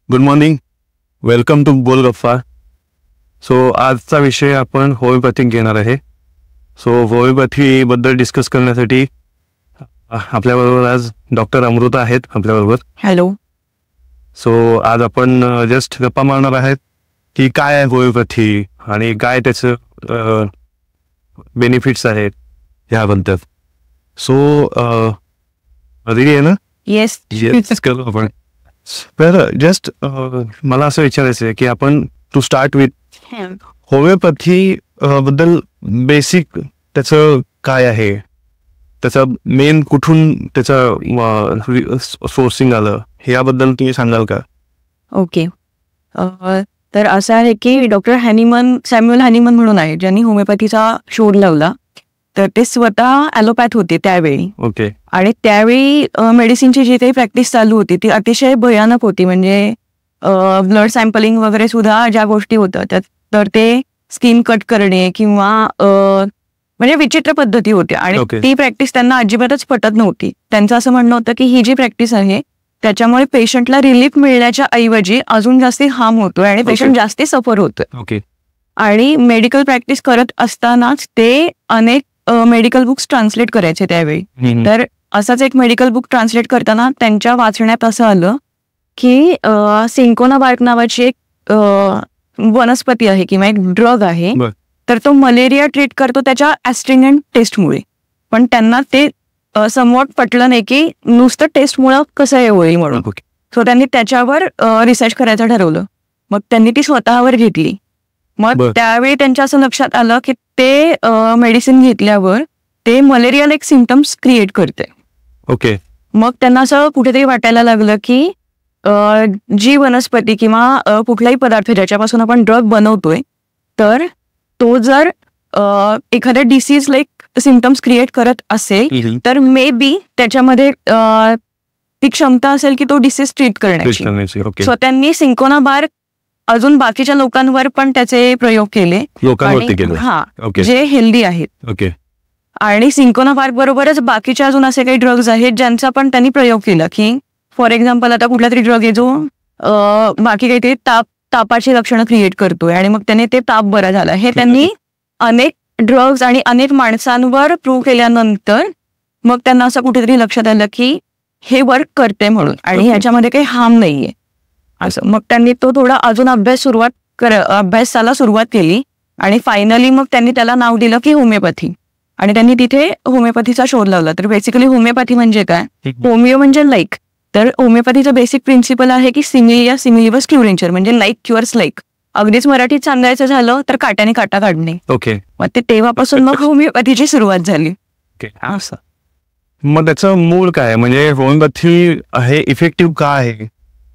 Good morning, welcome to बोल गप्पा. So आजचा विषय आपण होमिओपॅथिक घेणार आहे. सो होमिओपॅथीबद्दल डिस्कस करण्यासाठी आपल्याबरोबर आज डॉक्टर अमृता आहेत आपल्याबरोबर. हॅलो. सो आज आपण जस्ट गप्पा मारणार आहेत की काय आहे होमिओपॅथी आणि काय त्याचं बेनिफिट्स आहेत ह्याबद्दल. सो रेडी आहे ना? येस. येस करू आपण. तर जस्ट मला असं विचारायचं आहे की आपण टू स्टार्ट विथ होमिओपॅथी बद्दल बेसिक त्याचं काय आहे, त्याचं मेन कुठून त्याचं सोर्सिंग आलं याबद्दल तुम्ही सांगाल का? ओके. तर असं आहे की डॉक्टर सॅम्युअल हॅनिमन म्हणून आहे ज्यांनी होमिओपॅथीचा शोध लावला. तर ते स्वतः ॲलोपॅथ होते त्यावेळी. ओके. आणि त्यावेळी मेडिसिनची जी काही प्रॅक्टिस चालू होती ती अतिशय भयानक होती. म्हणजे ब्लड सॅम्पलिंग वगैरे सुद्धा ज्या गोष्टी होत्या त्यात तर ते स्किन कट करणे किंवा म्हणजे विचित्र पद्धती होत्या आणि ती प्रॅक्टिस त्यांना अजिबातच पटत नव्हती. त्यांचं असं म्हणणं होतं की ही जी प्रॅक्टिस आहे त्याच्यामुळे पेशंटला रिलीफ मिळण्याच्या ऐवजी अजून जास्ती हार्म होतोय आणि पेशंट जास्ती सफर होतोय. ओके. आणि मेडिकल प्रॅक्टिस करत असतानाच ते अनेक मेडिकल बुक्स ट्रान्सलेट करायचे त्यावेळी. तर असंच एक मेडिकल बुक ट्रान्सलेट करताना त्यांच्या वाचण्यात असं आलं की सिंकोना बार्क नावाची एक वनस्पती आहे किंवा एक ड्रग आहे. तर तो मलेरिया ट्रीट करतो त्याच्या ॲस्ट्रिंगंट टेस्टमुळे. पण त्यांना ते समवॉट पटलं नाही की नुसतं टेस्टमुळं कसं हे होईल म्हणून. सो त्यांनी त्याच्यावर रिसर्च करायचं ठरवलं. मग त्यांनी ती स्वतःवर घेतली. मग त्यावेळी त्यांच्या असं लक्षात आलं की ते मेडिसिन घेतल्यावर ते मलेरिया लाईक सिम्पटम्स क्रिएट करते. ओके. मग त्यांना असं कुठेतरी वाटायला लागलं की जी वनस्पती किंवा कुठलाही पदार्थ ज्याच्यापासून आपण ड्रग बनवतोय तर तो जर एखाद्या डिसीज लाईक सिम्पटम्स क्रिएट करत असेल तर मे बी त्याच्यामध्ये ती क्षमता असेल की तो डिसीज ट्रीट करण्याची. सो त्यांनी सिंकोना बार्क अजून बाकीच्या लोकांवर पण त्याचे प्रयोग केले. हा, जे हेल्दी आहेत. ओके. आणि सिंकोना बार्क बरोबरच बाकीचे अजून असे काही ड्रग्ज आहेत ज्यांचा पण त्यांनी प्रयोग केला की फॉर एक्झाम्पल आता कुठला तरी ड्रग आहे जो बाकी काहीतरी तापाची लक्षणं क्रिएट करतोय आणि मग त्याने ते ताप बरा झाला. हे त्यांनी अनेक ड्रग्ज आणि अनेक माणसांवर प्रूव्ह केल्यानंतर मग त्यांना असं कुठेतरी लक्षात आलं की हे वर्क करते म्हणून आणि ह्याच्यामध्ये काही हार्म नाहीये असं. मग त्यांनी तो थोडा अजून अभ्यासाला सुरुवात केली आणि फायनली मग त्यांनी त्याला नाव दिलं की होमिओपॅथी. आणि त्यांनी तिथे होमिओपॅथीचा शोध लावला. तर बेसिकली होमिओपॅथी म्हणजे काय? होमिओ म्हणजे लाईक. तर होमिओपॅथीचं बेसिक प्रिन्सिपल आहे की सिमिलिया सिमिलिबस क्युरेंचर, म्हणजे लाईक क्युअर्स लाईक. अगदीच मराठीत सांगायचं झालं तर काट्याने काटा काढणे. ओके. मग ते तेव्हापासून मग होमिओपॅथीची सुरुवात झाली. असं. मग त्याचं मूळ काय म्हणजे होमिओपॅथी आहे इफेक्टिव्ह का आहे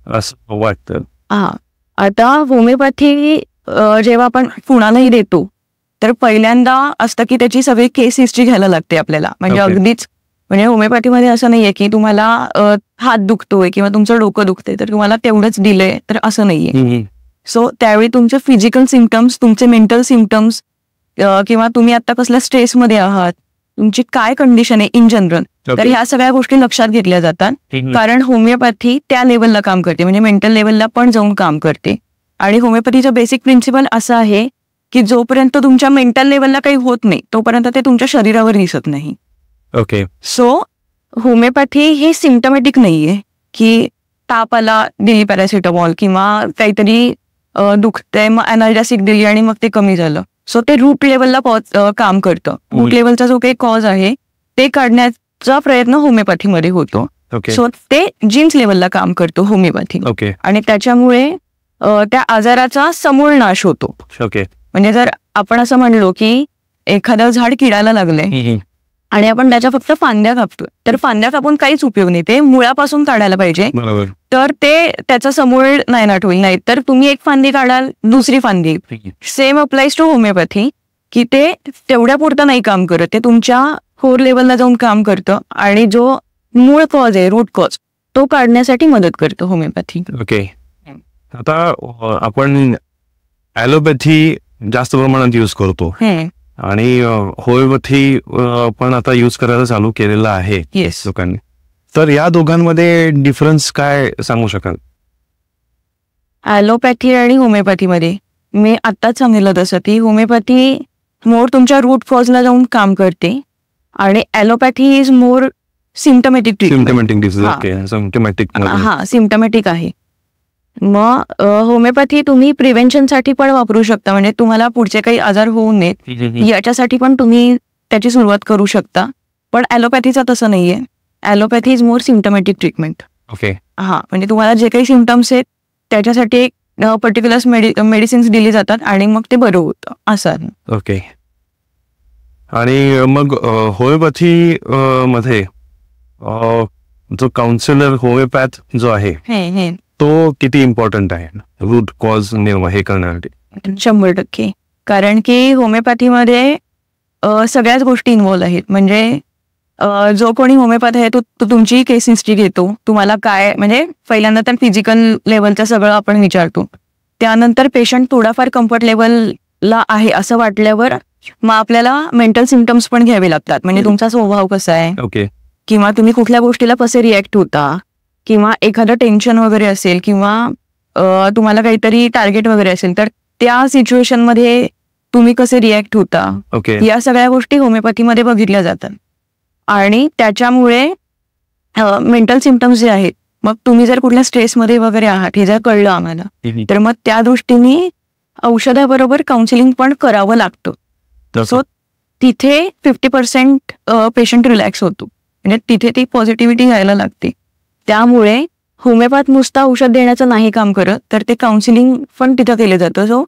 असं वाटतं? हा, आता होमिओपॅथी जेव्हा आपण कुणालाही देतो तर पहिल्यांदा असतं की त्याची सगळी केस हिस्ट्री घ्यायला लागते आपल्याला. म्हणजे अगदीच म्हणजे होमिओपॅथीमध्ये असं नाहीये की तुम्हाला हात दुखतोय किंवा तुमचं डोकं दुखतंय तर तुम्हाला तेवढंच दिलंय तर असं नाहीये. सो त्यावेळी तुमचे फिजिकल सिम्पटम्स, तुमचे मेंटल सिम्पटम्स किंवा तुम्ही आता कसल्या स्ट्रेसमध्ये आहात, तुमची काय कंडिशन आहे इन जनरल, तर ह्या सगळ्या गोष्टी लक्षात घेतल्या जातात. कारण होमिओपॅथी त्या लेवलला काम करते, म्हणजे मेंटल लेवलला पण जाऊन काम करते. आणि होमिओपॅथीचं बेसिक प्रिन्सिपल असं आहे की जोपर्यंत तुमच्या मेंटल लेवलला काही होत नाही तोपर्यंत ते तुमच्या शरीरावर दिसत नाही. ओके. सो होमिओपॅथी ही सिम्पटमॅटिक नाहीये की ताप आला दिली पॅरासिटामॉल किंवा काहीतरी दुखतंय मग अनाल्जॅसिक दिली आणि मग ते कमी झालं. सो ते रूट लेवलला काम करतं. रूट लेवलचा जो काही कॉज आहे ते काढण्याचा प्रयत्न होमिओपॅथीमध्ये होतो. सो ते जीन्स लेवलला काम करतो होमिओपॅथी. आणि त्याच्यामुळे त्या आजाराचा समूळ नाश होतो. म्हणजे जर आपण असं म्हणलो की एखादं झाड किडायला लागलंय आणि आपण त्याच्या फक्त फांद्या कापतोय तर फांद्या कापून काहीच उपयोग नाही, ते मुळापासून काढायला पाहिजे. तर ते त्याचा समूळ नायनाट होईल. नाही तर तुम्ही एक फांदी काढाल दुसरी फांदी. सेम अप्लाइज टू होमिओपॅथी की ते तेवढ्या पुरतं नाही काम करत, ते तुमच्या कोर लेवलला जाऊन काम करतं आणि जो मूळ कॉज आहे रूट कॉज तो काढण्यासाठी मदत करतो होमिओपॅथी. ओके. आता आपण ॲलोपॅथी जास्त प्रमाणात यूज करतो आणि होमिओपॅथी पण आता यूज करायला चालू केलेलं आहे लोकांनी. तर या दोघांमध्ये डिफरन्स काय सांगू शकाल? ॲलोपॅथी आणि होमिओपॅथीमध्ये मी आत्ताच सांगितलं तसं की होमिओपॅथी मोर तुमच्या रूट कॉजला जाऊन काम करते आणि allopathy is more symptomatic treatment. Symptomatic disease. Okay, symptomatic. हा, सिम्टमॅटिक आहे. मग होमिओपॅथी तुम्ही प्रिव्हेन्शनसाठी पण वापरू शकता, म्हणजे तुम्हाला पुढचे काही आजार होऊ नयेत याच्यासाठी पण तुम्ही त्याची सुरुवात करू शकता. पण ॲलोपॅथीचा तसं नाहीये. Allopathy is more symptomatic treatment. Okay. हा, म्हणजे तुम्हाला जे काही सिम्टम्स आहेत त्याच्यासाठी एक पर्टिक्युलर मेडिसिन्स दिली जातात आणि मग ते बरं होतं असं. ओके. आणि मग होमिओपॅथी मध्ये जो काउन्सिलर होमिओपॅथ जो आहे तो किती इम्पॉर्टंट आहे रूट कॉज हे करण्यासाठी? 100%. कारण की होमिओपॅथीमध्ये सगळ्याच गोष्टी इन्व्हॉल्व आहेत. म्हणजे जो कोणी होमिओपॅथ आहे तो तुमची केस हिस्ट्री घेतो. तुम्हाला काय, म्हणजे पहिल्यांदा तर फिजिकल लेवलचं सगळं आपण विचारतो. त्यानंतर पेशंट थोडाफार कम्फर्ट लेवलला आहे असं वाटल्यावर मग आपल्याला मेंटल सिम्टम्स पण घ्यावे लागतात. म्हणजे तुमचा स्वभाव कसा आहे, ओके, किंवा तुम्ही कुठल्या गोष्टीला कसे रिॲक्ट होता, किंवा एखादं टेन्शन वगैरे असेल, किंवा तुम्हाला काहीतरी टार्गेट वगैरे असेल तर त्या सिच्युएशनमध्ये तुम्ही कसे रिॲक्ट होता, ओके, या सगळ्या गोष्टी होमिओपॅथीमध्ये बघितल्या जातात. आणि त्याच्यामुळे मेंटल सिम्टम्स जे आहेत, मग तुम्ही जर कुठल्या स्ट्रेसमध्ये वगैरे आहात हे जर कळलं आम्हाला तर मग त्या दृष्टीने औषधाबरोबर काउन्सिलिंग पण करावं लागतं. सो तिथे 50% पेशंट रिलॅक्स होतो, म्हणजे तिथे ती पॉझिटिव्हिटी घ्यायला लागते. त्यामुळे होमिओपॅथ नुसतं औषध देण्याचं नाही काम करत, तर ते काउन्सिलिंग पण तिथं केलं जातं. सो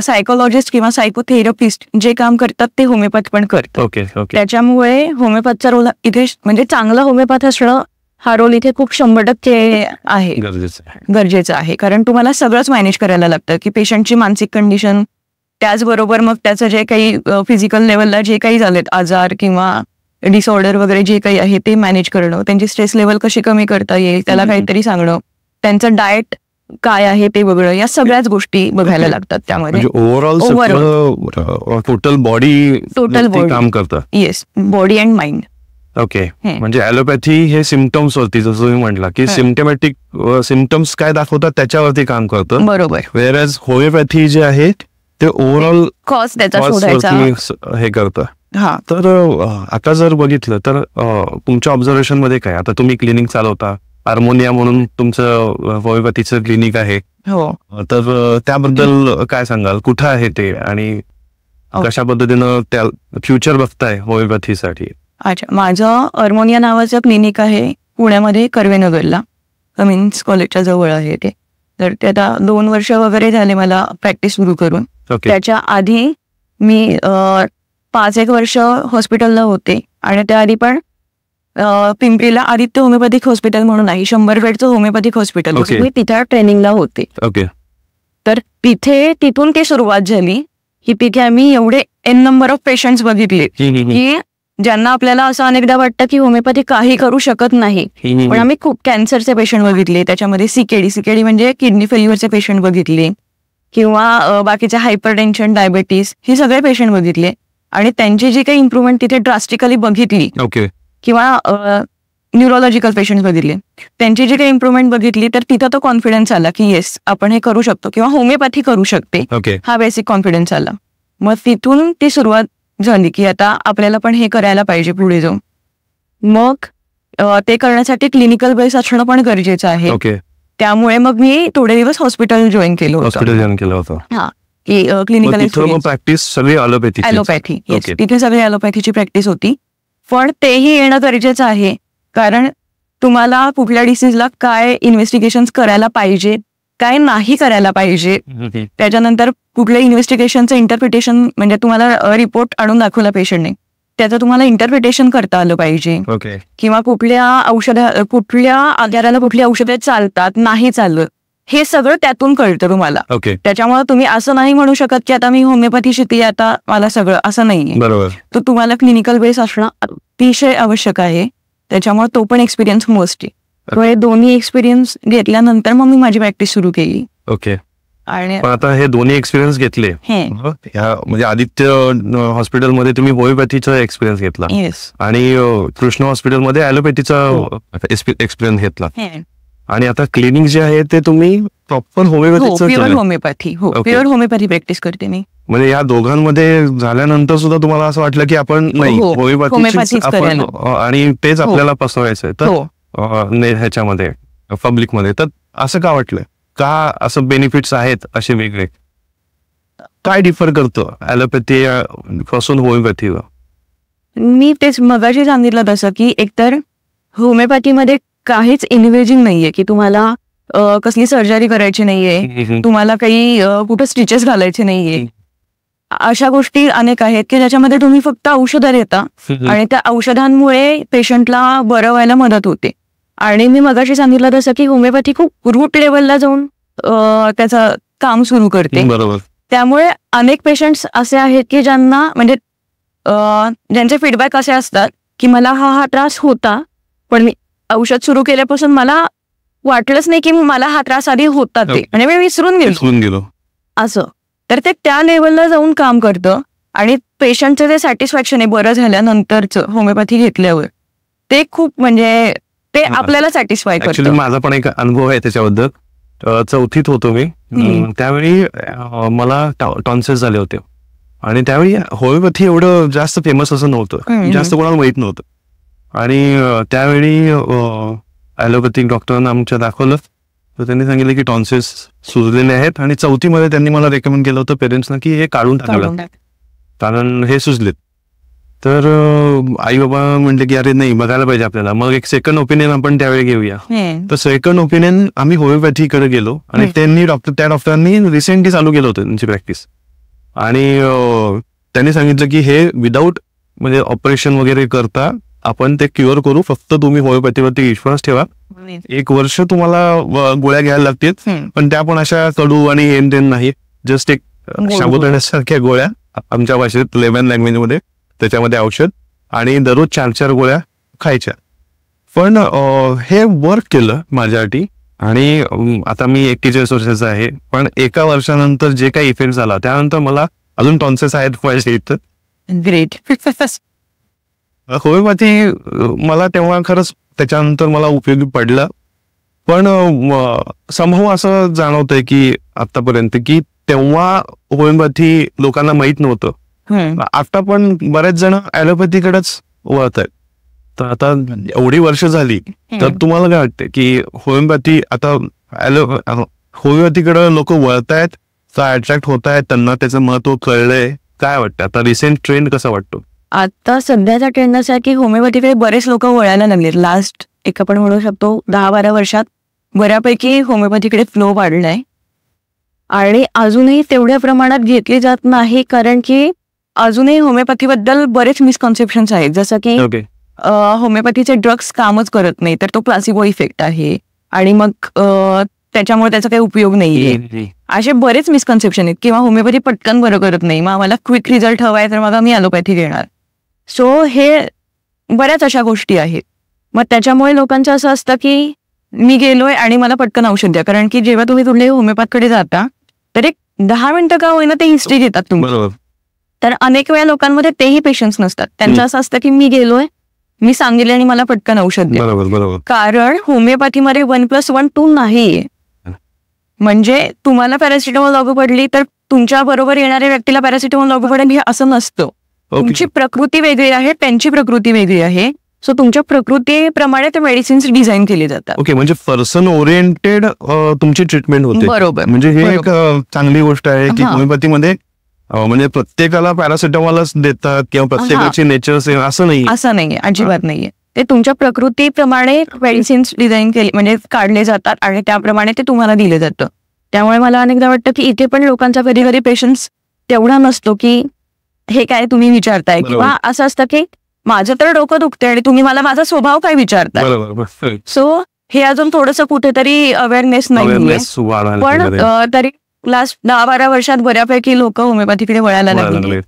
सायकोलॉजिस्ट किंवा सायकोथेरपिस्ट जे काम करतात ते होमिओपॅथ पण करतात. ओके. त्याच्यामुळे होमिओपॅथचा रोल इथे, म्हणजे चांगला होमिओपॅथ असणं हा रोल इथे खूप 100% आहे, गरजेचं आहे. कारण तुम्हाला सगळंच मॅनेज करायला लागतं की पेशंटची मानसिक कंडिशन, त्याचबरोबर मग त्याचं जे काही फिजिकल लेवलला जे काही झालेत आजार किंवा डिसऑर्डर वगैरे जे काही आहे ते मॅनेज करणं, त्यांची स्ट्रेस लेवल कशी कमी करता येईल त्याला काहीतरी सांगणं, त्यांचं डाएट काय आहे ते बघणं, या सगळ्याच गोष्टी बघायला लागतात. त्यामध्ये ओव्हरऑल टोटल बॉडी काम करतं. Yes, body and mind. Okay. म्हणजे ॲलोपॅथी हे सिम्टम्स वरती, जसं तुम्ही म्हटलं की सिम्टमॅटिक सिम्टम्स काय दाखवतात त्याच्यावरती काम करतं. बरोबर. वेअरएज होमिओपॅथी जे आहे ते ओव्हरऑल कॉज त्याचा शोधायचा हे करतं. हा. तर आता जर बघितलं तर तुमच्या ऑब्झर्वेशन मध्ये काय, आता तुम्ही क्लिनिक चालवता, हार्मोनिया म्हणून तुमचं होमिओपॅथीचं क्लिनिक आहे. हो. तर त्याबद्दल काय सांगाल, कुठं आहे ते आणि कशा पद्धतीनं त्या फ्युचर बघताय होमिओपॅथीसाठी? अच्छा, माझं हार्मोनिया नावाचं क्लिनिक आहे पुण्यामध्ये, कर्वेनगरला, कमिन्स कॉलेजच्या जवळ आहे ते. तर ते आता 2 वर्ष वगैरे झाले मला प्रॅक्टिस सुरू करून. त्याच्या आधी मी 5-1 वर्ष हॉस्पिटलला होते आणि त्याआधी पण पिंपरीला आदित्य होमिओपॅथिक हॉस्पिटल म्हणून आहे, 100 बेडचं होमिओपॅथिक हॉस्पिटल, मी तिथे ट्रेनिंगला होते. तर तिथून ती सुरुवात झाली की तिथे आम्ही एवढे एन नंबर ऑफ पेशंट्स बघितले की ज्यांना आपल्याला असं अनेकदा वाटतं की होमिओपॅथी काही करू शकत नाही, पण आम्ही खूप कॅन्सरचे पेशंट बघितले, त्याच्यामध्ये सीकेडी म्हणजे किडनी फेल्युअरचे पेशंट बघितले, किंवा बाकीचे हायपरटेन्शन, डायबेटीस, हे सगळे पेशंट बघितले. आणि त्यांची जी काही इम्प्रुव्हमेंट तिथे ड्रास्टिकली बघितली, किंवा न्यूरोलॉजिकल पेशंट बघितले, त्यांची जी काही इम्प्रुव्हमेंट बघितली, तर तिथं तो कॉन्फिडन्स आला की येस आपण हे करू शकतो किंवा होमिओपॅथी करू शकते, हा बेसिक कॉन्फिडन्स आला. मग तिथून ती सुरुवात झाली की आता आपल्याला पण हे करायला पाहिजे पुढे जाऊन. मग ते करण्यासाठी क्लिनिकल बेस असणं पण गरजेचं आहे. त्यामुळे मग मी थोडे दिवस हॉस्पिटल जॉईन केलं होतं. हा, की क्लिनिकल प्रॅक्टिस सगळी ॲलोपॅथी. तिथे सगळी ॲलोपॅथीची प्रॅक्टिस होती. पण तेही येणं गरजेचं आहे, कारण तुम्हाला कुठल्या डिसीजला काय इन्व्हेस्टिगेशन करायला पाहिजे, काय नाही करायला पाहिजे, त्याच्यानंतर कुठल्या इन्व्हेस्टिगेशनचं इंटरप्रिटेशन, म्हणजे तुम्हाला रिपोर्ट आणून दाखवला पेशंटने, त्याचं तुम्हाला इंटरप्रिटेशन करता आलं पाहिजे, किंवा कुठल्या आजाराला कुठली औषधे चालतात, नाही चालत, हे सगळं त्यातून कळतं तुम्हाला. त्याच्यामुळे तुम्ही असं नाही म्हणू शकत की आता मी होमिओपॅथी शिकली आता मला सगळं, असं नाहीये. तर तुम्हाला क्लिनिकल बेस असणं अतिशय आवश्यक आहे. त्याच्यामुळे तो पण एक्सपिरियन्स मोस्ट आहे. हे दोन्ही एक्सपिरियन्स घेतल्यानंतर मग मी माझी प्रॅक्टिस सुरू केली. आणि आता हे दोन्ही एक्सपिरियन्स घेतले, म्हणजे आदित्य हॉस्पिटलमध्ये तुम्ही होमिओपॅथीचा एक्सपिरियन्स घेतला आणि कृष्ण हॉस्पिटलमध्ये ॲलोपॅथीचा एक्सपिरियन्स घेतला. आणि आता क्लिनिक जे आहे ते तुम्ही proper pure homeopathy homeopathy Okay. Pure homeopathy practice करते मी. म्हणजे या दोघांमध्ये झाल्यानंतर सुद्धा तुम्हाला असं वाटलं की आपण नाही होमिओपॅथीच होमिओपॅथीच आपण करेल. आणि तेच आपल्याला पसरवायचंय तर हो ह्याच्यामध्ये पब्लिकमध्ये, तर असं का वाटलं, का असं बेनिफिट्स आहेत असे वेगळे, काय डिफर करतो ॲलोपॅथी पासून होमिओपॅथीवर? मी तेच मगाशी सांगितलं तसं की एकतर होमिओपॅथीमध्ये काहीच इन्व्हेजिंग नाहीये की तुम्हाला कसली सर्जरी करायची नाहीये, तुम्हाला काही कुठं स्टिचेस घालायचे नाहीये. अशा गोष्टी अनेक आहेत की ज्याच्यामध्ये तुम्ही फक्त औषधं देता आणि त्या औषधांमुळे पेशंटला बरं व्हायला मदत होते. आणि मी मगाशी सांगितलं तसं की होमिओपॅथी खूप रूट लेवलला जाऊन त्याचं काम सुरू करते. बरोबर. त्यामुळे अनेक पेशंट्स असे आहेत की ज्यांना म्हणजे ज्यांचे फीडबॅक असे असतात की मला हा त्रास होता, पण मी औषध सुरू केल्यापासून मला वाटलंच नाही की मला हा त्रास आधी होता ते, म्हणजे मी विसरून गेलो असं. तर ते त्या लेवलला जाऊन काम करतं आणि पेशंटचं जे सॅटिस्फॅक्शन आहे बरं झाल्यानंतरचं होमिओपॅथी घेतल्यावर, ते खूप म्हणजे ते आपल्याला सॅटिस्फाय करतं. माझा पण एक अनुभव आहे त्याच्याबद्दल. 4थीत होतो मी, त्यावेळी मला टॉन्सिल्स झाले होते आणि त्यावेळी होमिओपॅथी एवढं जास्त फेमस असं नव्हतं, जास्त कोणाला माहित नव्हतं. आणि त्यावेळी ॲलोपॅथिक डॉक्टरांना आमच्या दाखवलं तर त्यांनी सांगितलं की टॉन्सिल्स सुजलेले आहेत आणि 4थीमध्ये त्यांनी मला रेकमेंड केलं होतं पेरेंट्सना की हे काढून टाकावं कारण हे सुजलेत. तर आई बाबा म्हणले की अरे नाही, बघायला पाहिजे आपल्याला, मग एक सेकंड ओपिनियन आपण त्यावेळी घेऊया. तर सेकंड ओपिनियन आम्ही होमिओपॅथीकडे गेलो आणि त्या डॉक्टरांनी रिसेंटली चालू केलं होतं त्यांची प्रॅक्टिस. आणि त्यांनी सांगितलं की हे विदाऊट म्हणजे ऑपरेशन वगैरे करता आपण ते क्युअर करू, फक्त तुम्ही होमिओपॅथीवरती विश्वास ठेवा. 1 वर्ष तुम्हाला गोळ्या घ्यायला लागतील, पण त्या पण अशा कडू आणि हेन तेन नाही, जस्ट एक साबुदाण्यासारख्या गोळ्या, आमच्या भाषेत लेमन लँग्वेज मध्ये, त्याच्यामध्ये औषध, आणि दररोज 4 गोळ्या खायच्या. पण हे वर्क केलं माझ्यासाठी. आणि आता मी 41 वर्षाचा आहे, पण 1 वर्षानंतर जे काही इफेक्ट झाला त्यानंतर मला अजून टॉन्सिल्स आहेत माझ्या इथं. ग्रेट. होमिओपॅथी मला तेव्हा खरंच त्याच्यानंतर मला उपयोगी पडलं. पण समहाऊ असं जाणवतंय की आतापर्यंत की तेव्हा होमिओपॅथी लोकांना माहित नव्हतं, आता पण बरेच जण ॲलोपॅथीकडेच वळत आहेत. तर आता एवढी वर्ष झाली तर तुम्हाला काय वाटतं की होमिओपॅथी आता होमिओपॅथीकडे लोक वळतायत का अट्रॅक्ट होत आहेत, त्यांना त्याचं महत्व कळलंय, काय वाटतं आता रिसेंट ट्रेंड कसा वाटतो? आता सध्याचा ट्रेंड असा आहे की होमिओपॅथीकडे बरेच लोक वळायला लागले. लास्ट एक आपण म्हणू शकतो 10-12 वर्षात बऱ्यापैकी होमिओपॅथीकडे फ्लो वाढलाय आणि अजूनही तेवढ्या प्रमाणात घेतली जात नाही, कारण की अजूनही होमिओपॅथीबद्दल बरेच मिसकॉन्सेप्शन्स आहेत. जसं की होमिओपॅथीचे ड्रग्स कामच करत नाही, तर तो प्लासिबो इफेक्ट आहे आणि मग त्याच्यामुळे त्याचा काही उपयोग नाहीये, असे बरेच मिसकन्सेप्शन आहेत. किंवा होमिओपॅथी पटकन बरं करत नाही, मग आम्हाला क्विक रिझल्ट हवाय तर मग आम्ही ॲलोपॅथी घेणार. सो हे बऱ्याच अशा गोष्टी आहेत. मग त्याच्यामुळे लोकांचं असं असतं की मी गेलोय आणि मला पटकन औषध द्या, कारण की जेव्हा तुम्ही तुमच्या होमिओपॅथकडे जाता तर एक 10 मिनिटं का होईना ते हिस्ट्री घेतात तुम्ही. तर अनेक वेळा लोकांमध्ये तेही पेशन्स नसतात. त्यांचं असं असतं की मी गेलोय, मी सांगितले आणि मला पटकन औषध द्या. कारण होमिओपॅथीमध्ये 1+1 2 नाहीये. म्हणजे तुम्हाला पॅरासिटामॉल लागू पडली तर तुमच्या बरोबर येणाऱ्या व्यक्तीला पॅरासिटामॉल लागू पडेल हे असं नसतं. तुमची प्रकृती वेगळी आहे, त्यांची प्रकृती वेगळी आहे. सो तुमच्या प्रकृतीप्रमाणे ते मेडिसिन्स डिझाईन केले जातात. ओके, म्हणजे पर्सन ओरिएंटेड तुमची ट्रीटमेंट होते. बरोबर. म्हणजे ही एक चांगली गोष्ट आहे की होमिओपॅथीमध्ये म्हणजे प्रत्येकाला पॅरासिटामॉलच देतात किंवा प्रत्येकाची नेचर सेम असं नाहीये, अजिबात नाहीये. ते तुमच्या प्रकृतीप्रमाणे मेडिसिन्स डिझाईन केले म्हणजे काढले जातात आणि त्याप्रमाणे ते तुम्हाला दिले जातं. त्यामुळे मला अनेकदा वाटतं की इथे पण लोकांचा कधी कधी पेशन्स तेवढा नसतो की हे काय तुम्ही विचारताय, किंवा असं असतं की माझं तर डोकं दुखतंय आणि तुम्ही मला माझा स्वभाव काय विचारताय. सो हे अजून थोडंसं कुठेतरी अवेअरनेस नाही, पण तरी लास्ट 10-12 वर्षात बऱ्यापैकी लोक होमिओपॅथीकडे वळायला लागले.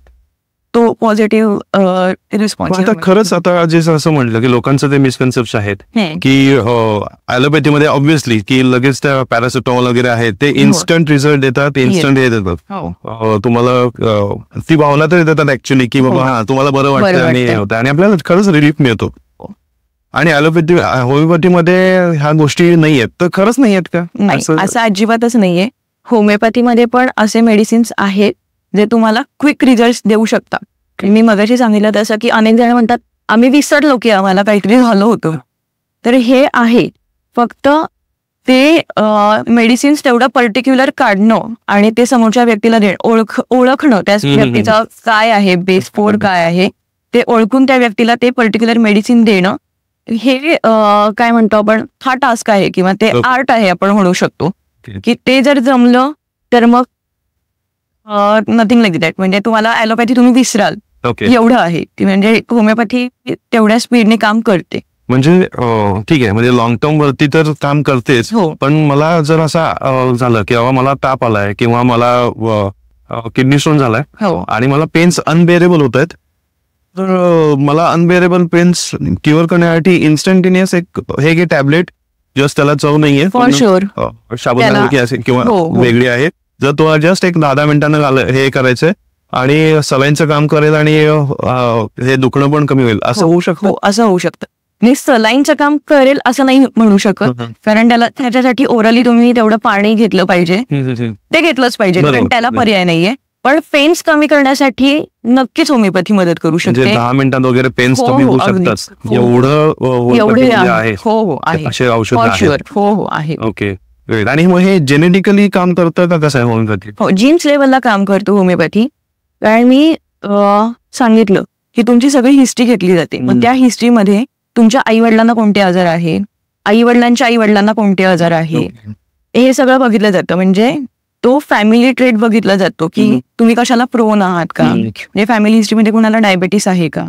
तो पॉझिटिव्ह रिस्पॉन्स. आता खरंच आता जे असं म्हटलं की लोकांचं ते मिसकन्सेप्शन आहेत की ॲलोपॅथीमध्ये ऑब्व्हियसली की लगेच त्या पॅरासिटामॉल वगैरे आहेत ते इन्स्टंट रिझल्ट देतात, इन्स्टंट हे देतात, तुम्हाला ती भावना तर देतात ऍक्च्युली की बाबा हा तुम्हाला बरं वाटतं आणि हे होतं आणि आपल्याला खरंच रिलीफ मिळतो. आणि होमिओपॅथीमध्ये ह्या गोष्टी नाही आहेत, तर खरंच नाही आहेत का? नाही, असं अजिबातच नाहीये. होमिओपॅथीमध्ये पण असे मेडिसिन्स आहेत जे तुम्हाला क्विक रिझल्ट देऊ शकतात. मी मगाशी सांगितलं तसं की अनेक जण म्हणतात आम्ही विसरलो की आम्हाला काहीतरी झालं होतं. तर हे आहे फक्त ते मेडिसिन्स तेवढं पर्टिक्युलर काढणं आणि ते समोरच्या व्यक्तीला ओळखणं, त्या व्यक्तीचा काय आहे, बेस 4 काय आहे ते ओळखून त्या व्यक्तीला ते पर्टिक्युलर मेडिसिन देणं, हे काय म्हणतो आपण, हा टास्क आहे किंवा ते आर्ट आहे आपण म्हणू शकतो. की ते जर जमलं तर मग नथिंग लाईक दॅट. म्हणजे तुम्हाला ॲलोपॅथी तुम्ही विसराल एवढं आहे. म्हणजे होमिओपॅथी तेवढ्या स्पीडने काम करते. म्हणजे ठीक आहे, म्हणजे लॉंग टर्म वरती तर काम करतेच. पण मला जर असं झालं की बाबा मला ताप आलाय किंवा मला किडनी स्टोन झालाय आणि मला पेन्स अनबेरेबल होत आहेत, तर मला अनबेरेबल पेन्स क्युअर करण्यासाठी इन्स्टंटेनियस एक हे घे टॅबलेट, जस्ट त्याला चव नाहीये, फॉर शुअर साबुदाणा असेल किंवा वेगळी आहे, जर तुला जस्ट एक 10 मिनिटांना हे करायचंय आणि सलाईनचं काम करेल आणि हे दुखणं पण कमी होईल, असं होऊ शकतं. असं होऊ शकतं. नाही, सलाईनचं काम करेल असं नाही म्हणू शकत, कारण त्याच्यासाठी ओरली तुम्ही तेवढं पाणी घेतलं पाहिजे, ते घेतलंच पाहिजे, कारण त्याला पर्याय नाहीये. पण पेन्स कमी करण्यासाठी नक्कीच होमिओपॅथी मदत करू शकते. 10 मिनिटांत वगैरे पेन्स कमी होऊ शकतात, एवढे आहे असे औषध आहे. ओके. आणि मग हे जेनेटिकली काम करतं का, कसं आहे होमिओपॅथी? हो, जीन्स लेवलला काम करतो होमिओपॅथी. कारण मी सांगितलं की तुमची सगळी हिस्ट्री घेतली जाते, मग त्या हिस्ट्रीमध्ये तुमच्या आई वडिलांना कोणते आजार आहे, आई वडिलांच्या आई वडिलांना कोणते आजार आहे, हे सगळं बघितलं जातं. म्हणजे तो फॅमिली ट्रेट बघितला जातो की तुम्ही कशाला प्रोन आहात का, म्हणजे फॅमिली हिस्ट्रीमध्ये कुणाला डायबिटीस आहे का.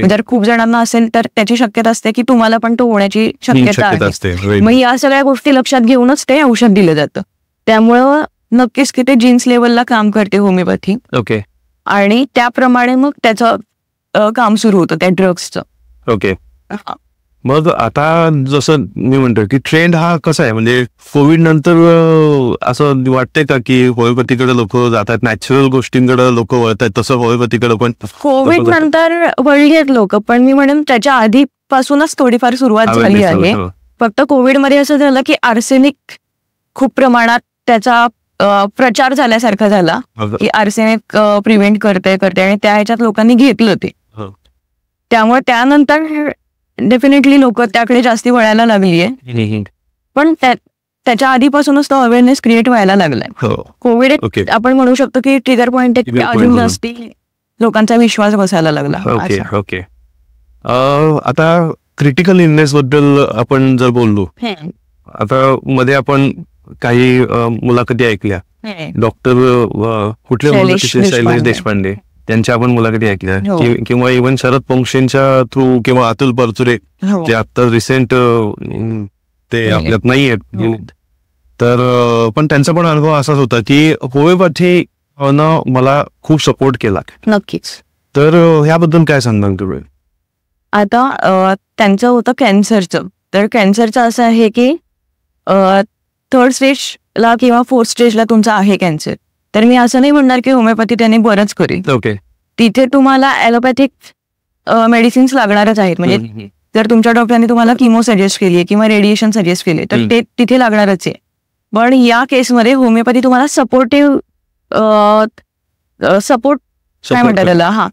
जर खूप जणांना असेल तर त्याची शक्यता असते की तुम्हाला पण तो होण्याची शक्यता आहे. मग या सगळ्या गोष्टी लक्षात घेऊनच ते औषध दिलं जातं. त्यामुळं नक्कीच की ते जीन्स लेवलला काम करते होमिओपॅथी. ओके. आणि त्याप्रमाणे मग त्याचं काम सुरू होतं त्या ड्रग्सचं. ओके. मग आता जसं मी म्हणतो की ट्रेंड हा कसा आहे, म्हणजे कोविड नंतर असं वाटतंय का की होमिओपॅथीकडे लोक जातात, नॅचरल गोष्टींकडे लोक वळतात, तसं होमिओपॅथीकडे पण कोविड नंतर वळली आहेत लोक, पण मी म्हणेन त्याच्या आधीपासूनच थोडीफार सुरुवात झाली आहे. फक्त कोविडमध्ये असं झालं की आर्सेनिक खूप प्रमाणात त्याचा प्रचार झाल्यासारखा झाला की आर्सेनिक प्रिव्हेंट करते आणि त्या ह्याच्यात लोकांनी घेतलं ते. त्यामुळे त्यानंतर डेफिनेटली लोक त्याकडे जास्ती वळायला लागली आहे. पण त्याच्या आधीपासूनच तो अवेअरनेस क्रिएट व्हायला लागलाय. कोविड आपण म्हणू शकतो की ट्रिगर पॉइंट अजून जास्ती लोकांचा विश्वास बसायला लागला. ओके. आता क्रिटिकल इलनेस बद्दल आपण जर बोललो, आता मध्ये आपण काही मुलाखती ऐकल्या, डॉक्टर कुठले शैलेश देशपांडे त्यांच्या आपण मुलाखती ऐकल्या, किंवा इव्हन शरद पोंक्षेंच्या थ्रू, किंवा अतुल परचुरे जे आता रिसेंट ते आपल्यात नाही आहेत, तर पण त्यांचा पण अनुभव असाच होता की होमिओपॅथी मला खूप सपोर्ट केला. नक्कीच. तर ह्याबद्दल काय सांगणार तुम्ही? आता त्यांचं होतं कॅन्सरचं. तर कॅन्सरचं असं आहे की 3rd स्टेजला किंवा 4th स्टेजला तुमचा आहे कॅन्सर, तर मी असं नाही म्हणणार की होमिओपॅथी त्याने बरंच करेल. ओके. तिथे तुम्हाला ॲलोपॅथिक मेडिसिन्स लागणारच आहेत. म्हणजे जर तुमच्या डॉक्टरांनी तुम्हाला किमो सजेस्ट केली आहे किंवा रेडिएशन सजेस्ट केले तर ते तिथे लागणारच आहे. पण या केसमध्ये होमिओपॅथी तुम्हाला सपोर्ट काय म्हणतात त्याला,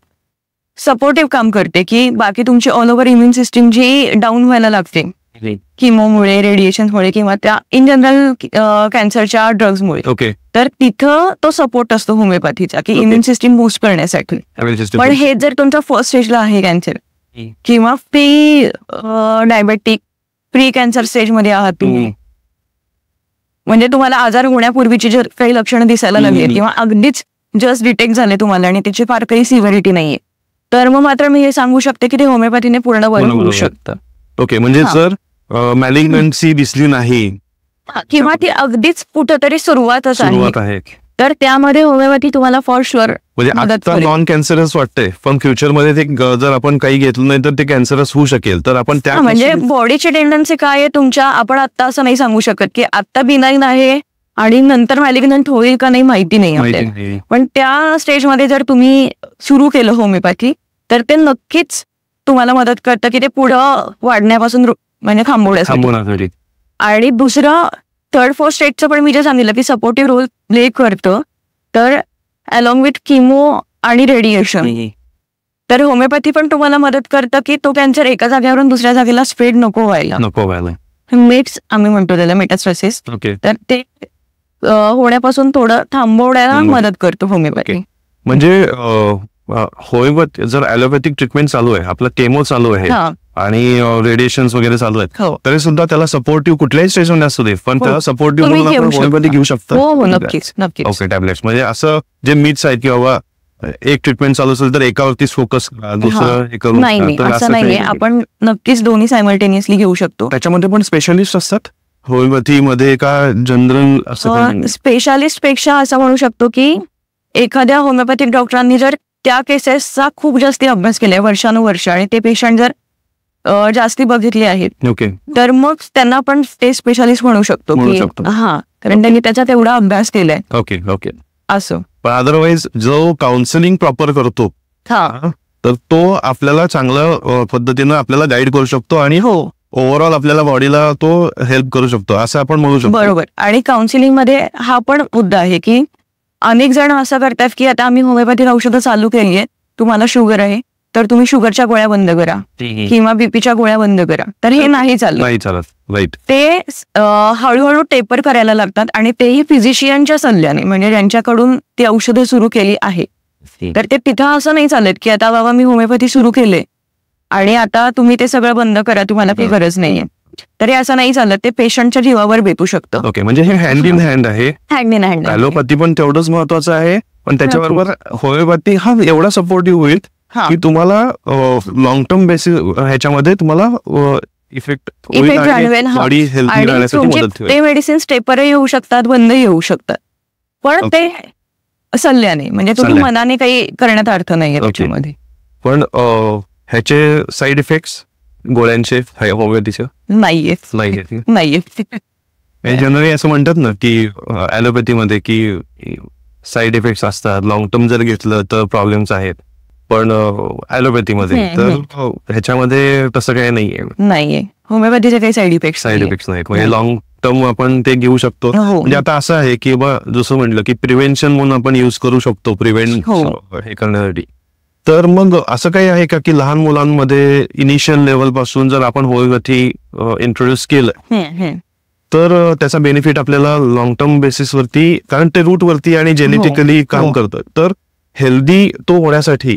सपोर्टिव्ह काम करते की बाकी तुमची ऑल ओव्हर इम्युन सिस्टीम जी डाऊन व्हायला लागते किमोमुळे, रेडिएशनमुळे किंवा त्या इन जनरल कॅन्सरच्या ड्रग्समुळे. ओके. तर तिथं तो सपोर्ट असतो होमिओपॅथीचा की इम्युन सिस्टीम बूस्ट करण्यासाठी. पण हे जर तुमच्या 1st स्टेजला आहे कॅन्सर किंवा प्री डायबेटिक, प्री कॅन्सर स्टेजमध्ये आहात तुम्ही, म्हणजे तुम्हाला आजार होण्यापूर्वीची जर काही लक्षणं दिसायला लागली किंवा अगदीच जस्ट डिटेक्ट झाले तुम्हाला आणि त्याची फार काही सिव्हिरिटी नाहीये, तर मग मात्र मी हे सांगू शकते की ते होमिओपॅथीने पूर्ण बरं होऊ शकतं. ओके. म्हणजे जर मॅलिग्नन्सी दिसली नाही किंवा ती अगदीच कुठंतरी सुरुवातच आहे, तर त्यामध्ये होमिओपॅथी तुम्हाला फॉर शुअर म्हणजे आता नॉन कॅन्सरस वाटतंय, पण फ्युचरमध्ये ते जर आपण काही घेतलं नाही तर ते कॅन्सरस होऊ शकेल. तर आपण त्या म्हणजे बॉडीची टेंडन्सी काय आहे तुमच्या, आपण आता असं नाही सांगू शकत की आता बिनाईन आहे आणि नंतर मॅलिग्नंट होईल का नाही माहिती नाही. पण त्या स्टेजमध्ये जर तुम्ही सुरू केलं होमिओपॅथी तर ते नक्कीच तुम्हाला मदत करतं की ते पुढं वाढण्यापासून म्हणजे थांबवण्यासाठी. आणि दुसरं थर्ड फोर्थ स्टेजचं पण मी जे सांगितलं की सपोर्टिव्ह रोल प्ले करतं. तर अलॉंग विथ किमो आणि रेडिएशन, तर होमिओपॅथी पण तुम्हाला मदत करतं की तो कॅन्सर एका जागेवरून दुसऱ्या जागेला स्प्रेड नको व्हायला. मेट्स आम्ही म्हणतो त्याला, मेटास्टॅसिस. तर ते होण्यापासून थोडं थांबवण्याला मदत करतो होमिओपॅथी. म्हणजे होमिओपॅथी जर ॲलोपॅथिक ट्रीटमेंट चालू आहे, आपलं केमो चालू आहे आणि रेडिएशन वगैरे चालू आहेत, तरी सुद्धा त्याला सपोर्टिव्ह कुठल्याही स्टेजमध्ये असू दे, पण त्याला सपोर्टिव्ह म्हणून आपण होमिओपॅथी घेऊ शकतो. हो, नक्कीच. Okay, tablets. म्हणजे असं जे मिथ्स आहेत की बाबा एक ट्रीटमेंट चालू असेल तर एकावरतीच फोकस करा, दुसरं हे करू. नाही, असं नाहीये. आपण नक्कीच दोन्ही सायमल्टेनियसली घेऊ शकतो. त्याच्यामध्ये पण स्पेशालिस्ट असतात होमिओपॅथी मध्ये का जनरल असं? स्पेशालिस्ट पेक्षा असं म्हणू शकतो की एखाद्या होमिओपॅथिक डॉक्टरांनी जर त्या केसेसचा खूप जास्ती अभ्यास केलाय वर्षानुवर्ष आणि ते पेशंट जर जास्ती बघितले आहेत, तर मग त्यांना आपण ते स्पेशालिस्ट म्हणू शकतो की कारण त्यांनी त्याचा तेवढा अभ्यास केलाय. ओके असं. पण अदरवाईज जो काउन्सिलिंग प्रॉपर करतो तर तो आपल्याला चांगल्या पद्धतीनं आपल्याला गाईड करू शकतो आणि ओव्हरऑल आपल्याला बॉडीला तो हेल्प करू शकतो असं आपण म्हणू शकतो. बरोबर. आणि काउन्सिलिंग मध्ये हा पण मुद्दा आहे की अनेक जण असं करतात की आता आम्ही होमिओपॅथिक औषधं चालू केली आहेत, तुम्हाला शुगर आहे तर तुम्ही शुगरच्या गोळ्या बंद करा किंवा बीपीच्या गोळ्या बंद करा. तर हे नाही चालत. राईट. ते हळूहळू टेपर करायला लागतात आणि तेही फिजिशियनच्या सल्ल्याने, म्हणजे ज्यांच्याकडून ती औषधं सुरू केली आहे. तर ते तिथं असं नाही चालत की आता बाबा मी होमिओपॅथी सुरू केले आणि आता तुम्ही ते सगळं बंद करा, तुम्हाला काही गरज नाहीये. तरी असं नाही चालत. ते पेशंटच्या जीवावर बेतू शकतं. ओके, म्हणजे हे हँड इन हँड आहे. Hand in hand. ॲलोपॅथी पण तेवढंच महत्वाचं आहे, पण त्याच्याबरोबर होमिओपॅथी हा एवढा सपोर्टिव्ह होईल की तुम्हाला लॉंग टर्म बेसिस ह्याच्यामध्ये तुम्हाला इफेक्ट बॉडी हेल्थी राहण्यासाठी मदत होईल. ते मेडिसिन टेपरही येऊ शकतात, बंदही येऊ शकतात, पण ते सल्ल्याने, म्हणजे तुम्ही मनाने काही करण्यात अर्थ नाहीये त्याच्यामध्ये. पण ह्याचे साईड इफेक्ट्स गोळ्यांचे होमिओपॅथीचे नाहीये. जनरली असं म्हणतात ना की ॲलोपॅथीमध्ये की साईड इफेक्ट्स असतात, लॉंग टर्म जर घेतलं तर प्रॉब्लेम्स आहेत, पण ॲलोपॅथीमध्ये तर ह्याच्यामध्ये तसं काही नाहीये. होमिओपॅथीचे काही साईड इफेक्ट्स नाहीत. म्हणजे लॉंग टर्म आपण ते घेऊ शकतो. म्हणजे आता असं आहे की जसं म्हटलं की प्रिव्हेन्शन म्हणून आपण युज करू शकतो, प्रिव्हेंट हे करण्यासाठी. तर मग असं काही आहे का की लहान मुलांमध्ये इनिशियल लेवल पासून जर आपण होमिओपॅथी इंट्रोड्यूस केलं तर त्याचा बेनिफिट आपल्याला लॉंग टर्म बेसिस वरती, कारण ते रूट वरती आणि जेनेटिकली काम करतं, तर हेल्दी तो होण्यासाठी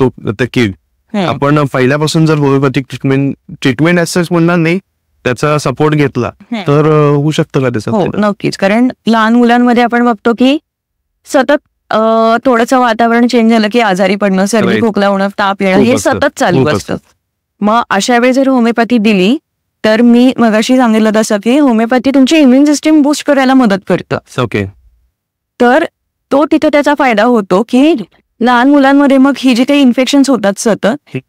तो किड आपण पहिल्यापासून जर होमिओपॅथिक ट्रीटमेंट ऍज सच म्हणणार नाही, त्याचा सपोर्ट घेतला तर होऊ शकतं का त्याचं? नक्कीच. कारण लहान मुलांमध्ये आपण बघतो की सतत थोडंसं वातावरण चेंज झालं की आजारी पडणं, सर्दी खोकला होणं, ताप येणं हे सतत चालू असतं. मग अशा वेळी जर होमिओपॅथी दिली तर मी मगाशी सांगितलं तसं की होमिओपॅथी तुमची इम्युन सिस्टीम बूस्ट करायला मदत करतं. तर तो तिथे त्याचा फायदा होतो की लहान मुलांमध्ये मग ही जी काही इन्फेक्शन्स होतात सतत,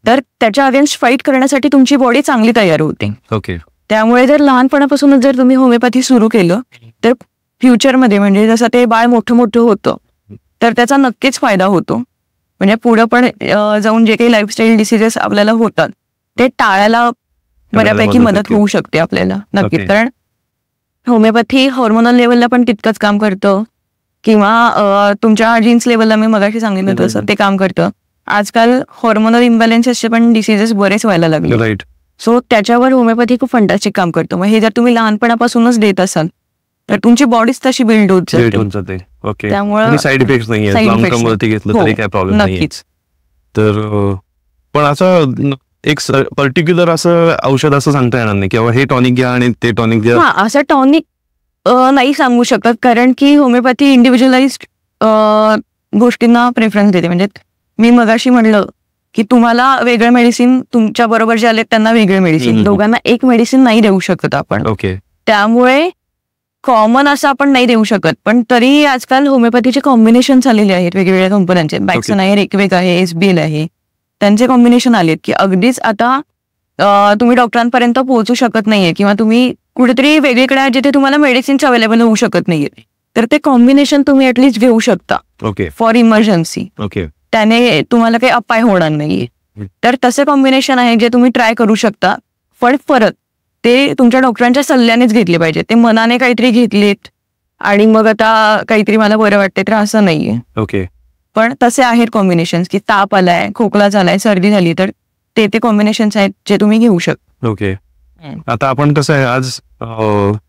तर त्याच्या अगेन्स्ट फाईट करण्यासाठी तुमची बॉडी चांगली तयार होते. त्यामुळे जर लहानपणापासूनच जर तुम्ही होमिओपॅथी सुरू केलं तर फ्युचरमध्ये, म्हणजे जसं ते बाळ मोठं होतं, तर त्याचा नक्कीच फायदा होतो. म्हणजे पुढं पण जाऊन जे काही लाईफस्टाईल डिसिजेस आपल्याला होतात ते टाळायला बऱ्यापैकी मदत होऊ शकते आपल्याला. नक्कीच. कारण होमिओपॅथी हॉर्मोनल लेवलला पण तितकंच काम करतं किंवा तुमच्या जीन्स लेवलला मी मगाशी सांगितलं तसं ते काम करतं. आजकाल हॉर्मोनल इम्बॅलन्सेसचे पण डिसिजेस बरेच व्हायला लागले. सो त्याच्यावर होमिओपॅथी खूप फंटास्टिक काम करतो. मग हे जर तुम्ही लहानपणापासूनच देत असाल तर तुमची बॉडीच तशी बिल्ड होत जाते. त्यामुळे साईड इफेक्ट नाही घेतलं तरी काय प्रॉब्लेम नाही. तर पण असं एक पर्टिक्युलर असं औषध असं सांगता येणार नाही किंवा हे टॉनिक घ्या आणि ते टॉनिक घ्या, असं टॉनिक नाही सांगू शकत. कारण की होमिओपॅथी इंडिव्हिज्युअलाइज्ड गोष्टींना प्रेफरन्स देते. म्हणजे मी मगाशी म्हणलं की तुम्हाला वेगळं मेडिसिन, तुमच्या बरोबर जे आले त्यांना वेगळं मेडिसिन, दोघांना एक मेडिसिन नाही देऊ शकत आपण. त्यामुळे कॉमन असं आपण नाही देऊ शकत. पण तरी आजकाल होमिओपॅथीचे कॉम्बिनेशन आलेले आहेत वेगवेगळ्या कंपन्यांचे. बॅक्सन आहे, रेकवेक आहे, SBL आहे, त्यांचे कॉम्बिनेशन आलेत की अगदीच आता तुम्ही डॉक्टरांपर्यंत पोहोचू शकत नाहीये किंवा तुम्ही कुठेतरी वेगळीकडे जिथे तुम्हाला मेडिसिन्स अवेलेबल होऊ शकत नाहीये, तर ते कॉम्बिनेशन तुम्ही ऍटलीस्ट घेऊ शकता फॉर इमर्जन्सी. त्याने तुम्हाला काही अपाय होणार नाहीये. तर तसे कॉम्बिनेशन आहे जे तुम्ही ट्राय करू शकता, पण परत ते तुमच्या डॉक्टरांच्या सल्ल्यानेच घेतले पाहिजे. ते मनाने काहीतरी घेतलेत आणि मग आता काहीतरी मला बरं वाटते तर असं नाहीये. ओके. पण तसे आहेत कॉम्बिनेशन की ताप आलाय, खोकला झालाय, सर्दी झाली तर ते कॉम्बिनेशन आहेत जे तुम्ही घेऊ शकता. ओके. आता आपण कसं आहे, आज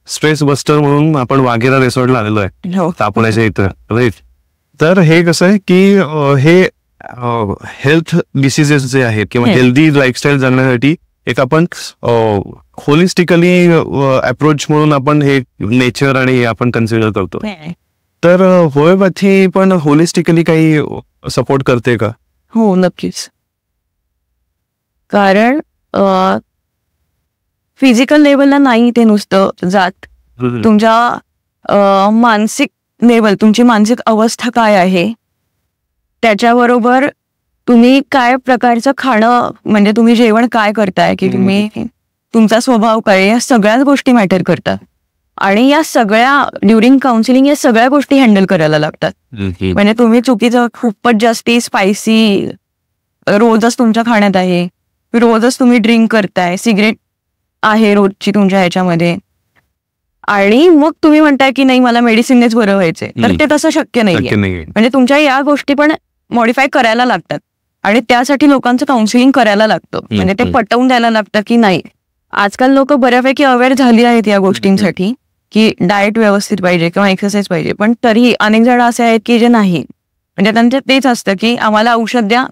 स्ट्रेस बस्टर म्हणून आपण वाघेरा रिसॉर्टला आलेलो आहे हो. तापण्याच्या इथं, राईट. तर हे कसं आहे की हे हेल्थ डिसिजेस जे आहेत किंवा हेल्दी लाईफस्टाईल जगण्यासाठी एक आपण होलिस्टिकली अप्रोच म्हणून आपण हे नेचर आणि हे आपण कन्सिडर करतो. तर होमिओपॅथी पण होलिस्टिकली काही सपोर्ट करते का? हो, नक्कीच. कारण फिजिकल लेवलला नाही ते नुसतं जात, तुमच्या मानसिक लेवल, तुमची मानसिक अवस्था काय आहे त्याच्याबरोबर तुम्ही काय प्रकारचं खाणं, म्हणजे तुम्ही जेवण काय करताय, की तुम्ही तुमचा स्वभाव काय, या सगळ्याच गोष्टी मॅटर करतात. आणि या सगळ्या ड्युरिंग काउन्सिलिंग या सगळ्या गोष्टी हँडल करायला लागतात. म्हणजे तुम्ही चुकीचं खूपच जास्ती स्पायसी रोजच तुमच्या खाण्यात आहे, रोजच तुम्ही ड्रिंक करताय, सिगरेट आहे रोजची तुमच्या ह्याच्यामध्ये, आणि मग तुम्ही म्हणताय की नाही मला मेडिसिननेच बरं व्हायचंय, तर ते तसं शक्य नाहीये. म्हणजे तुमच्या या गोष्टी पण मॉडिफाय करायला लागतात आणि त्यासाठी लोकांचं काउन्सिलिंग करायला लागतं. म्हणजे ते पटवून द्यायला लागतं की नाही. आजकाल लोक बऱ्यापैकी अवेअर झाली आहेत या गोष्टींसाठी की डाएट व्यवस्थित पाहिजे किंवा एक्सरसाइज पाहिजे, पण तरीही अनेक जण असे आहेत की जे नाही. म्हणजे त्यांचं तेच असतं की आम्हाला औषध द्या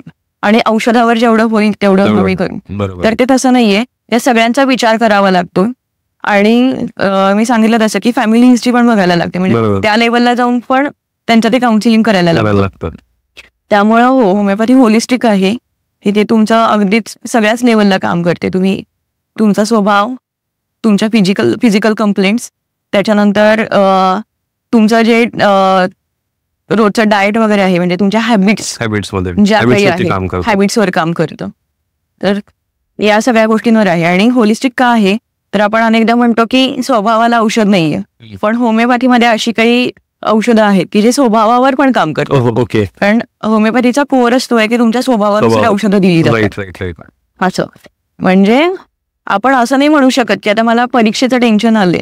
आणि औषधावर जेवढं होईल तेवढं कमी करू. तर ते तसं नाहीये. या सगळ्यांचा विचार करावा लागतो आणि मी सांगितलं तसं की फॅमिली हिस्ट्री पण बघायला लागते. म्हणजे त्या लेवलला जाऊन पण त्यांचं ते काउन्सिलिंग करायला लागतं. त्यामुळं हो, होमिओपॅथी होलिस्टिक आहे की ते तुमचं अगदीच सगळ्याच लेवलला काम करते. तुम्ही तुमचा स्वभाव, तुमच्या फिजिकल कंप्लेंट्स, त्याच्यानंतर तुमचं जे रोजचं डाएट वगैरे आहे, म्हणजे तुमच्या हॅबिट्सवर काम करतं. तर या सगळ्या गोष्टींवर आहे. आणि होलिस्टिक का आहे तर आपण अनेकदा म्हणतो की स्वभावाला औषध नाहीये, पण होमिओपॅथीमध्ये अशी काही औषधं आहेत की जे स्वभावावर पण काम करतात. ओके. कारण होमिओपॅथीचा कोर असतो आहे की तुमच्या स्वभावावर औषधं दिली जातात. असं म्हणजे आपण असं नाही म्हणू शकत की आता मला परीक्षेचं टेन्शन आले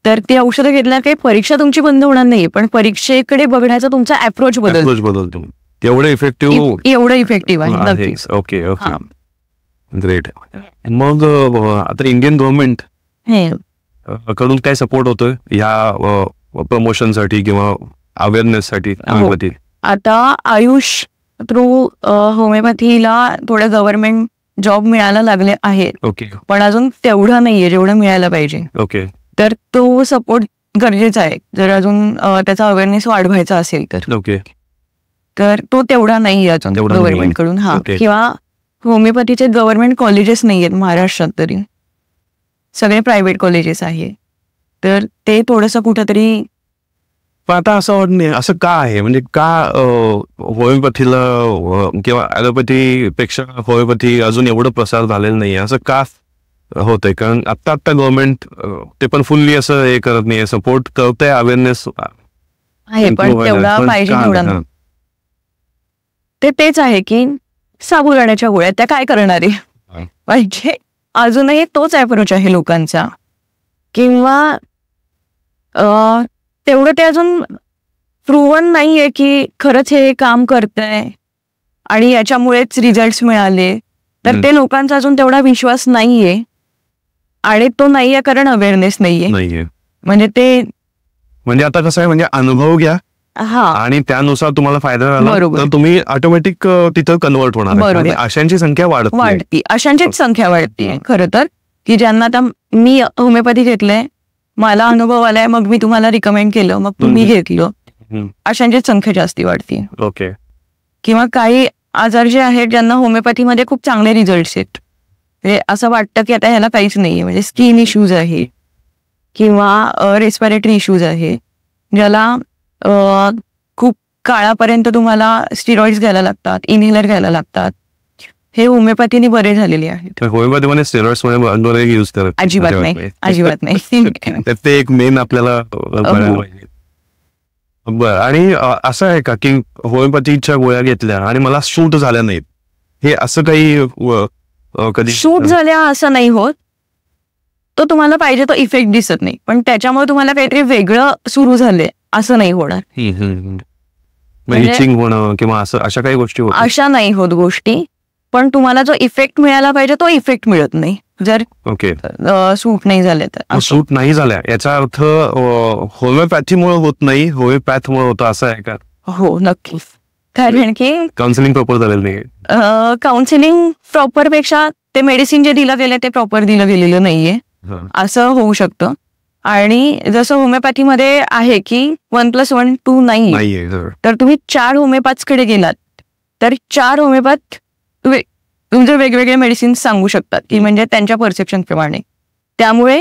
तर ती औषधं घेतल्यावर काही परीक्षा तुमची बंद होणार नाही, पण परीक्षेकडे बघण्याचा तुमचा अप्रोच बदलतो. एवढं इफेक्टिव्ह आहे. Okay okay, great. मग आता इंडियन गव्हर्नमेंट कडून काय सपोर्ट होतोय या प्रमोशनसाठी किंवा अवेअरनेससाठी? आता आयुष थ्रू होमिओपॅथीला थोडे गव्हर्नमेंट जॉब मिळायला लागले आहेत. ओके. पण अजून तेवढं नाहीये जेवढं मिळायला पाहिजे. ओके. तर तो सपोर्ट गरजेचा आहे जर अजून त्याचा अवेअरनेस वाढवायचा असेल तर. ओके. तर तो तेवढा नाही अजून गव्हर्नमेंट कडून. हा, किंवा होमिओपॅथीचे गव्हर्नमेंट कॉलेजेस नाही आहेत महाराष्ट्रात, तरी सगळे प्रायव्हेट कॉलेजेस आहे. तर ते थोडंसं कुठंतरी. पण आता असं वाटत नाही, असं का आहे? म्हणजे का होमिओपॅथीला किंवा ॲलोपॅथी पेक्षा होमिओपॅथी अजून एवढं प्रसार झालेला नाही, असं का होतंय? कारण आता गव्हर्नमेंट ते पण फुल्ली असं हे करत नाही, सपोर्ट करतंय, अवेअरनेस आहे पण तेवढा पाहिजे तेवढा. तेच आहे की साबुदाण्याच्या गोळ्या त्या काय करणार आहे, म्हणजे अजूनही तोच अप्रोच आहे लोकांचा. किंवा तेवढं ते अजून प्रूव्हन नाहीये की खरंच हे काम करतंय आणि याच्यामुळेच रिझल्ट मिळाले. तर ते लोकांचा अजून तेवढा विश्वास नाहीये आणि तो नाहीये कारण अवेअरनेस नाहीये. म्हणजे आता कसं आहे, म्हणजे अनुभव घ्या आणि त्यानुसार तुम्हाला फायदा झाला तर तुम्ही ऑटोमॅटिक तिथं कन्वर्ट होणार. अशांची संख्या वाढती, अशांचीच संख्या वाढते खरं तर, की ज्यांना आता मी होमिओपॅथी घेतलंय, मला अनुभव आलाय, मग मी तुम्हाला रिकमेंड केलं, मग तुम्ही घेतलं, अशांचीच संख्या जास्ती वाढते. ओके. किंवा काही आजार जे आहेत ज्यांना होमिओपॅथीमध्ये खूप चांगले रिझल्ट आहेत, म्हणजे असं वाटतं की आता ह्याला काहीच नाहीये, म्हणजे स्किन इश्यूज आहे किंवा रेस्पिरेटरी इश्यूज आहे, ज्याला खूप काळापर्यंत तुम्हाला स्टिरॉइड्स घ्यायला लागतात, इनहेलर घ्यायला लागतात, हे होमिओपॅथीने बरे झालेले आहेत. होमिओपॅथीमध्ये स्टेरॉइड्स यूज करत अजिबात नाही. ते एक मेन आपल्याला. बरं. आणि असं आहे का की होमिओपॅथीच्या गोळ्या घेतल्या आणि मला सूट झाल्या नाहीत, हे असं काही कधी शूट झाल्या असं नाही होत. तो तुम्हाला पाहिजे तो इफेक्ट दिसत नाही, पण त्याच्यामुळे तुम्हाला काहीतरी वेगळं सुरू झालंय असं नाही होणार. इचिंग होणं किंवा असं अशा काही गोष्टी होत अशा नाही होत गोष्टी, पण तुम्हाला जो इफेक्ट मिळायला पाहिजे तो इफेक्ट मिळत नाही जर ओके सूट नाही झाले तर. सूट नाही झाल्या याचा अर्थ होमिओपॅथीमुळे होत नाही, होमिओपॅथमुळे होतं असं आहे का? हो नक्कीच. कारण की काउन्सिलिंग प्रॉपर झालेलं नाही. काउन्सिलिंग प्रॉपर पेक्षा ते मेडिसिन जे दिलं गेलं ते प्रॉपर दिलं गेलेलं नाहीये असं होऊ शकतं. आणि जसं होमिओपॅथीमध्ये आहे की 1+1 2 नाही, तर तुम्ही 4 होमिओपॅथ्सकडे गेलात तर 4 होमिओपॅथ तुमचे वेगवेगळे मेडिसिन सांगू शकतात की म्हणजे त्यांच्या परसेप्शन प्रमाणे. त्यामुळे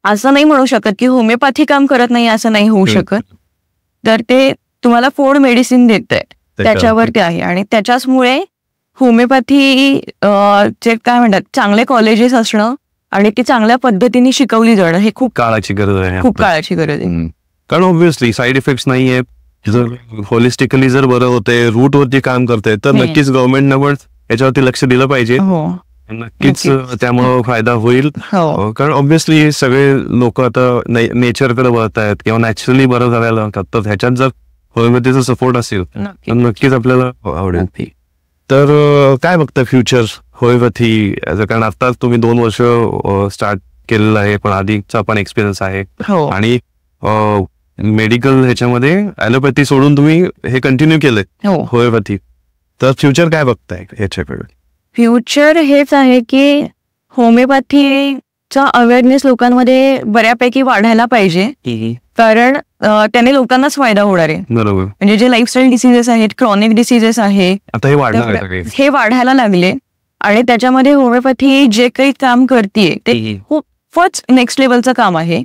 असं नाही म्हणू शकत की होमिओपॅथी काम करत नाही, असं नाही होऊ शकत. तर ते तुम्हाला 4 मेडिसिन देत आहेत त्याच्यावरती आहे. आणि त्याच्याचमुळे होमिओपॅथी जे काय म्हणतात चांगले कॉलेजेस असणं आणि ती चांगल्या पद्धतीने शिकवली जाणं हे खूप काळाची गरज आहे. खूप काळाची गरज आहे. कारण ऑब्व्हियसली साईड इफेक्ट नाहीये. जर होलिस्टिकली जर बरं होते, रूट वरती काम करते तर नक्कीच गव्हर्नमेंटनं पण याच्यावरती लक्ष दिलं पाहिजे. नक्कीच त्यामुळे फायदा होईल. कारण ऑब्व्हियसली सगळे लोक आता नेचरकडे वळत आहेत किंवा नॅचरली बरं झालेलं लागतात, तर ह्याच्यात जर होमिओपॅथीचा सपोर्ट असेल तर नक्कीच आपल्याला आवडेल. तर काय बघताय फ्युचर होमिओपॅथी? कारण आता तुम्ही 2 वर्ष स्टार्ट केलेलं आहे, पण आधीचा पण एक्सपिरियन्स आहे आणि मेडिकल ह्याच्यामध्ये ॲलोपॅथी सोडून तुम्ही हे कंटिन्यू केलंय होमिओपॅथी. तर फ्युचर काय बघताय ह्याच्याकडे? फ्युचर हेच आहे की होमिओपॅथीचा अवेअरनेस लोकांमध्ये बऱ्यापैकी वाढायला पाहिजे, कारण त्याने लोकांनाच फायदा होणार आहे. बरोबर. म्हणजे जे लाईफस्टाईल डिसीजेस आहेत, क्रॉनिक डिसीजेस आहे, आता हे वाढायला लागले आणि त्याच्यामध्ये होमिओपॅथी जे काही काम करते ते खूपच नेक्स्ट लेवलचं काम आहे.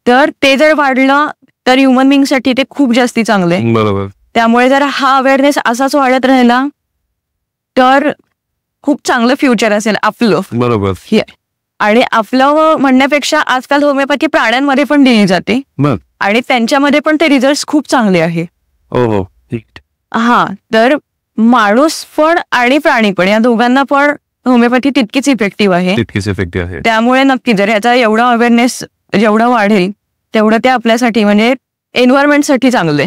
तर ते जर वाढलं तर ह्युमन बिंगसाठी ते खूप जास्ती चांगले. बरोबर. त्यामुळे जर हा अवेअरनेस असाच वाढत राहिला तर खूप चांगलं फ्युचर असेल आपलं. बरोबर. आणि आपलं म्हणण्यापेक्षा आजकाल होमिओपॅथी प्राण्यांमध्ये पण दिली जाते आणि त्यांच्यामध्ये पण ते रिझल्ट खूप चांगले आहे. तर माणूस पण आणि प्राणी पण या दोघांना पण होमिओपॅथी तितकीच इफेक्टिव्ह आहे. त्यामुळे नक्की जर याचा एवढा अवेअरनेस जेवढा वाढेल तेवढं ते आपल्यासाठी म्हणजे एन्व्हायरमेंटसाठी चांगलं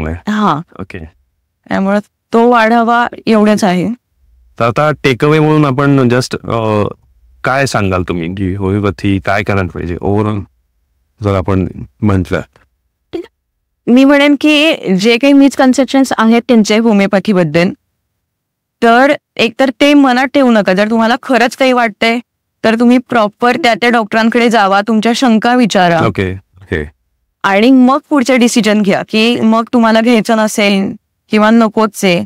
आहे. ओके. त्यामुळे तो वाढावा एवढंच आहे. तर आता टेकअवे म्हणून आपण जस्ट काय सांगाल तुम्ही की होमिओपॅथी काय करायला पाहिजे ओव्हरऑल जर आपण म्हटलं? मी म्हणेन की जे काही मिसकन्सेप्शन्स आहेत त्यांचे होमिओपॅथीबद्दल, तर एकतर ते मनात ठेवू नका. जर तुम्हाला खरंच काही वाटतंय तर तुम्ही प्रॉपर त्या डॉक्टरांकडे जावा, तुमच्या शंका विचारा आणि मग पुढचे डिसिजन घ्या की मग तुम्हाला घ्यायचं नसेल किंवा नकोच आहे,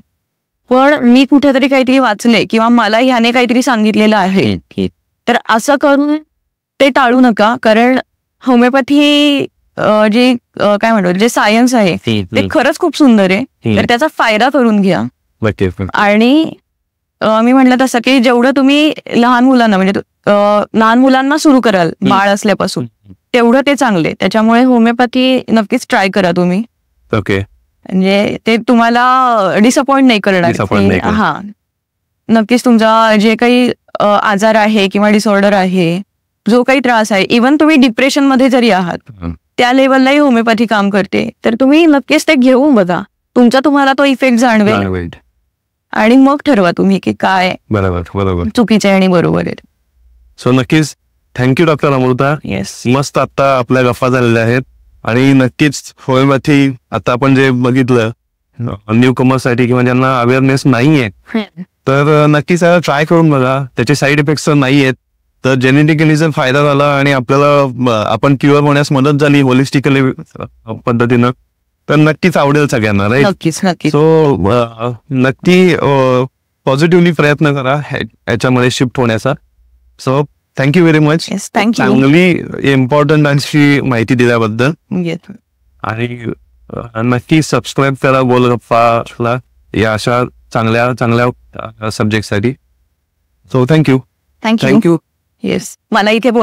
पण मी कुठेतरी काहीतरी वाचले किंवा मला ह्याने काहीतरी सांगितलेलं आहे, तर असं करून ते टाळू नका. कारण होमिओपॅथी जे काय म्हणतो जे सायन्स आहे ते खरंच खूप सुंदर आहे, तर त्याचा फायदा करून घ्या. आणि मी म्हटलं तसं की जेवढं तुम्ही लहान मुलांना सुरू कराल बाळ असल्यापासून तेवढं ते चांगले. त्याच्यामुळे होमिओपॅथी नक्कीच ट्राय करा तुम्ही. म्हणजे ते तुम्हाला डिसअपॉइंट नाही करणार. नक्कीच तुमचा जे काही आजार आहे किंवा डिसऑर्डर आहे, जो काही त्रास आहे, इव्हन तुम्ही डिप्रेशन मध्ये जरी आहात त्या लेवललाही होमिओपॅथी काम करते, तर तुम्ही नक्कीच ते घेऊन बघा. तुम्हाला तो इफेक्ट जाणवेल आणि मग ठरवा तुम्ही की काय बरोबर चुकीचं आहे आणि बरोबर आहे. सो नक्कीच थँक्यू डॉक्टर अमृता. मस्त आता आपल्या गप्पा झालेल्या आहेत आणि नक्कीच होमिओपॅथी आता आपण जे बघितलं न्यू कमर्ससाठी किंवा ज्यांना अवेअरनेस नाहीये तर नक्कीच ट्राय करून बघा. त्याचे साईड इफेक्ट्स नाही आहेत, तर जेनेटिकली जर फायदा झाला आणि आपल्याला आपण क्युअर होण्यास मदत झाली होलिस्टिकली पद्धतीनं तर नक्कीच आवडेल सगळ्यांना. राईट. सो नक्की पॉझिटिव्हली प्रयत्न करा याच्यामध्ये शिफ्ट होण्याचा. So thank you very much. चांगली इम्पॉर्टंट अशी माहिती दिल्याबद्दल. आणि नक्की सबस्क्राईब करा बोलगप्पाला या अशा चांगल्या सब्जेक्टसाठी. So thank you. मला इथे